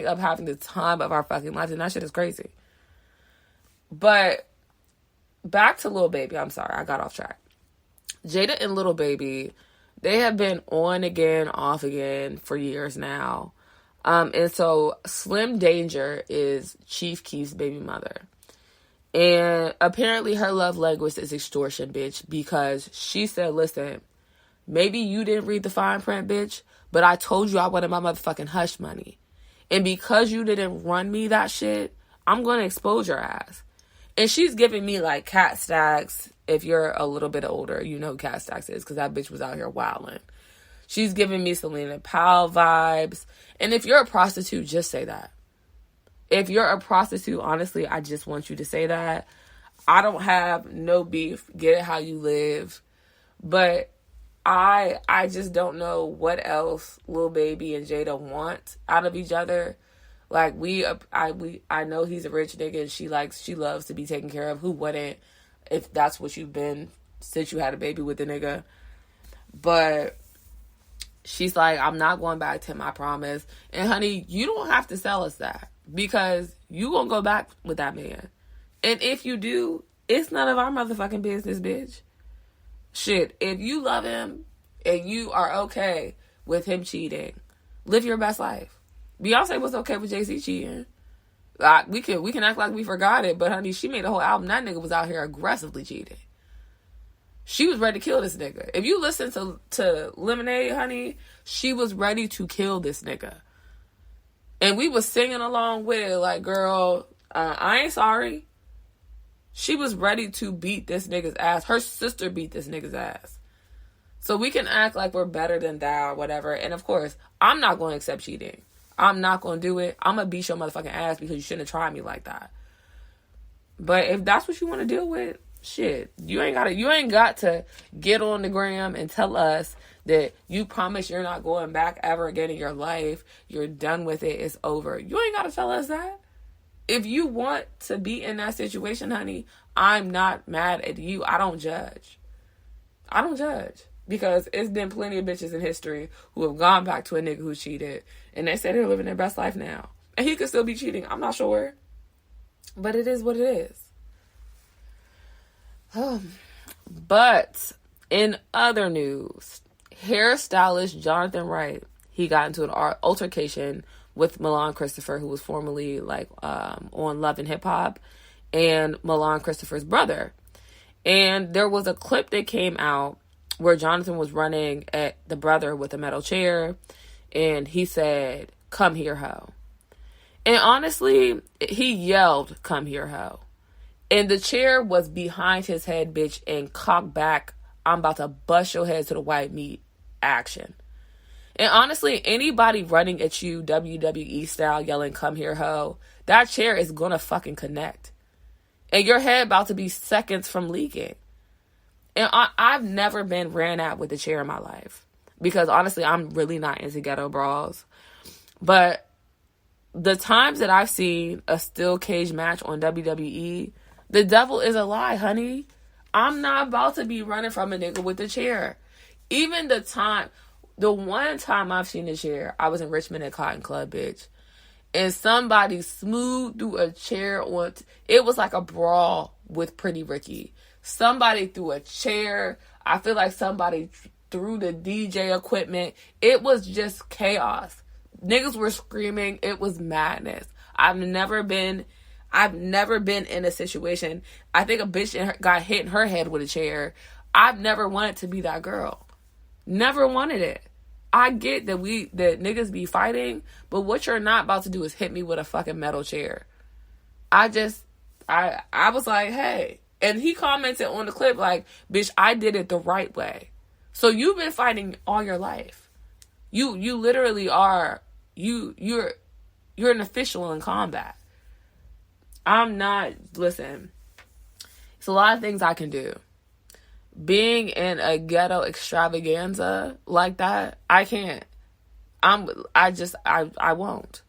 up having the time of our fucking lives, and that shit is crazy. But back to Lil Baby. I'm sorry, I got off track. Jada and Lil Baby, they have been on again, off again for years now. And so Slim Danger is Chief Keef's baby mother. And apparently her love language is extortion, bitch, because she said, listen, maybe you didn't read the fine print, bitch, but I told you I wanted my motherfucking hush money. And because you didn't run me that shit, I'm going to expose your ass. And she's giving me like Cat Stacks. If you're a little bit older, you know who Cat Stacks is, because that bitch was out here wilding. She's giving me Selena Powell vibes. And if you're a prostitute, just say that. If you're a prostitute, honestly, I just want you to say that. I don't have no beef. Get it how you live. But I just don't know what else Lil Baby and Jada want out of each other. Like, I know he's a rich nigga and she loves to be taken care of. Who wouldn't, if that's what you've been since you had a baby with the nigga? But she's like, I'm not going back to him, I promise. And honey, you don't have to sell us that, because you gonna go back with that man. And if you do, it's none of our motherfucking business, bitch. Shit, if you love him and you are okay with him cheating, live your best life. Beyonce was okay with Jay-Z cheating. Like, we can act like we forgot it, but honey, she made a whole album. That nigga was out here aggressively cheating. She was ready to kill this nigga. If you listen to Lemonade, honey, she was ready to kill this nigga. And we was singing along with it like, girl, I ain't sorry. She was ready to beat this nigga's ass. Her sister beat this nigga's ass. So we can act like we're better than thou or whatever. And of course, I'm not going to accept cheating. I'm not going to do it. I'm going to beat your motherfucking ass because you shouldn't have tried me like that. But if that's what you want to deal with, shit, you ain't got to get on the gram and tell us that you promise you're not going back ever again in your life. You're done with it. It's over. You ain't got to tell us that. If you want to be in that situation, honey, I'm not mad at you. I don't judge. Because it's been plenty of bitches in history who have gone back to a nigga who cheated, and they say they're living their best life now. And he could still be cheating. I'm not sure. But it is what it is. But in other news, hairstylist Jonathan Wright, he got into an altercation with Milan Christopher, who was formerly on Love and Hip Hop, and Milan Christopher's brother. And there was a clip that came out where Jonathan was running at the brother with a metal chair, and he said, "Come here, ho." And honestly, he yelled, "Come here, ho." And the chair was behind his head, bitch, and cocked back, "I'm about to bust your head to the white meat" action. And honestly, anybody running at you WWE style yelling, "Come here, ho," that chair is gonna fucking connect. And your head about to be seconds from leaking. And I've never been ran at with a chair in my life. Because honestly, I'm really not into ghetto brawls. But the times that I've seen a steel cage match on WWE, the devil is a lie, honey. I'm not about to be running from a nigga with a chair. Even the one time I've seen a chair, I was in Richmond at Cotton Club, bitch. And somebody smoothed through a chair it was like a brawl with Pretty Ricky. Somebody threw a chair. I feel like somebody threw the DJ equipment. It was just chaos. Niggas were screaming. It was madness. I've never been in a situation. I think a bitch got hit in her head with a chair. I've never wanted to be that girl. Never wanted it. I get that niggas be fighting, but what you're not about to do is hit me with a fucking metal chair. I was like, hey. And he commented on the clip like, "Bitch, I did it the right way." So you've been fighting all your life. You literally are, you're an official in combat. Listen, it's a lot of things I can do. Being in a ghetto extravaganza like that, I can't. I won't.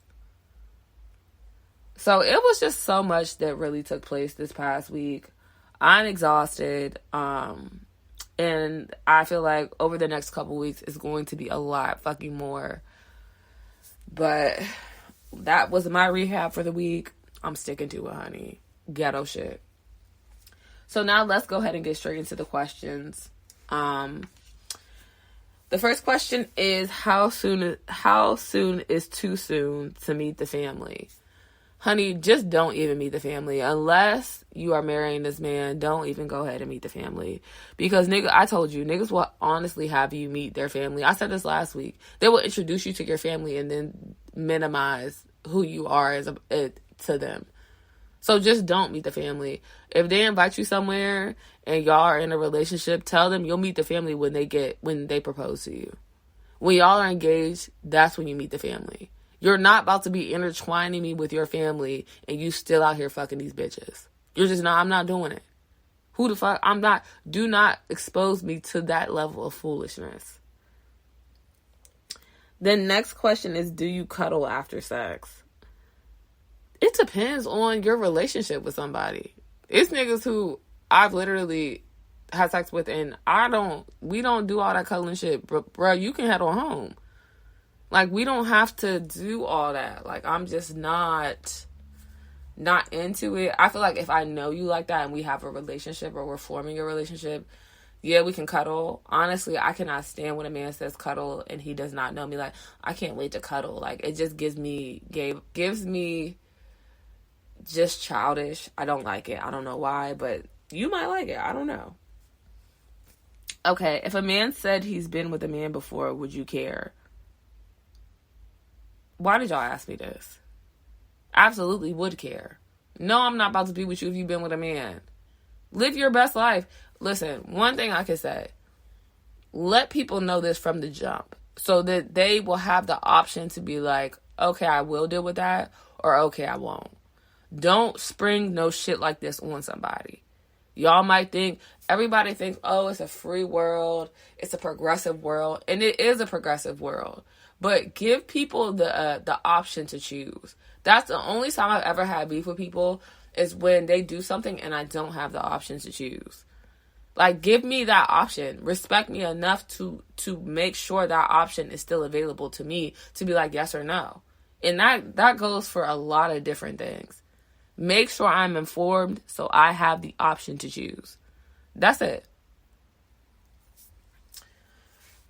So it was just so much that really took place this past week. I'm exhausted. And I feel like over the next couple weeks, it's going to be a lot fucking more. But that was my rehab for the week. I'm sticking to it, honey. Ghetto shit. So now let's go ahead and get straight into the questions. The first question is, how soon is too soon to meet the family? Honey, just don't even meet the family. Unless you are marrying this man, don't even go ahead and meet the family. Because, nigga, I told you, niggas will honestly have you meet their family. I said this last week. They will introduce you to your family and then minimize who you are to them. So just don't meet the family. If they invite you somewhere and y'all are in a relationship, tell them you'll meet the family when they propose to you. When y'all are engaged, that's when you meet the family. You're not about to be intertwining me with your family and you still out here fucking these bitches. You're just not. I'm not doing it. Who the fuck? I'm not. Do not expose me to that level of foolishness. The next question is, do you cuddle after sex? It depends on your relationship with somebody. It's niggas who I've literally had sex with and we don't do all that cuddling shit. Bro, you can head on home. Like, we don't have to do all that. Like, I'm just not into it. I feel like if I know you like that and we have a relationship or we're forming a relationship, yeah, we can cuddle. Honestly, I cannot stand when a man says cuddle and he does not know me. Like, I can't wait to cuddle. Like, it just gives me just childish. I don't like it. I don't know why, but you might like it. I don't know. Okay, if a man said he's been with a man before, would you care? Why did y'all ask me this? Absolutely would care. No, I'm not about to be with you if you've been with a man. Live your best life. Listen, one thing I can say, let people know this from the jump so that they will have the option to be like, okay, I will deal with that, or okay, I won't. Don't spring no shit like this on somebody. Y'all might think, everybody thinks, oh, it's a free world, it's a progressive world, and it is a progressive world. But give people the option to choose. That's the only time I've ever had beef with people is when they do something and I don't have the option to choose. Like, give me that option. Respect me enough to make sure that option is still available to me to be like yes or no. And that goes for a lot of different things. Make sure I'm informed so I have the option to choose. That's it.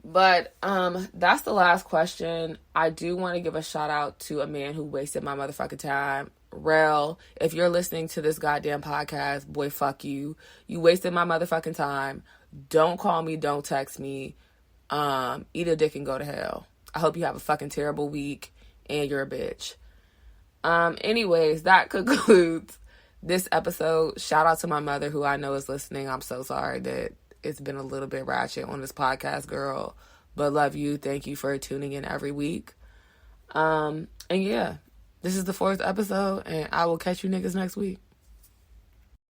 But that's the last question. I do want to give a shout out to a man who wasted my motherfucking time. Rel, if you're listening to this goddamn podcast, boy, fuck you. You wasted my motherfucking time. Don't call me. Don't text me. Eat a dick and go to hell. I hope you have a fucking terrible week and you're a bitch. Anyways, that concludes this episode. Shout out to my mother who I know is listening. I'm so sorry that it's been a little bit ratchet on this podcast, girl. But love you. Thank you for tuning in every week. And yeah, this is the 4th episode, and I will catch you niggas next week.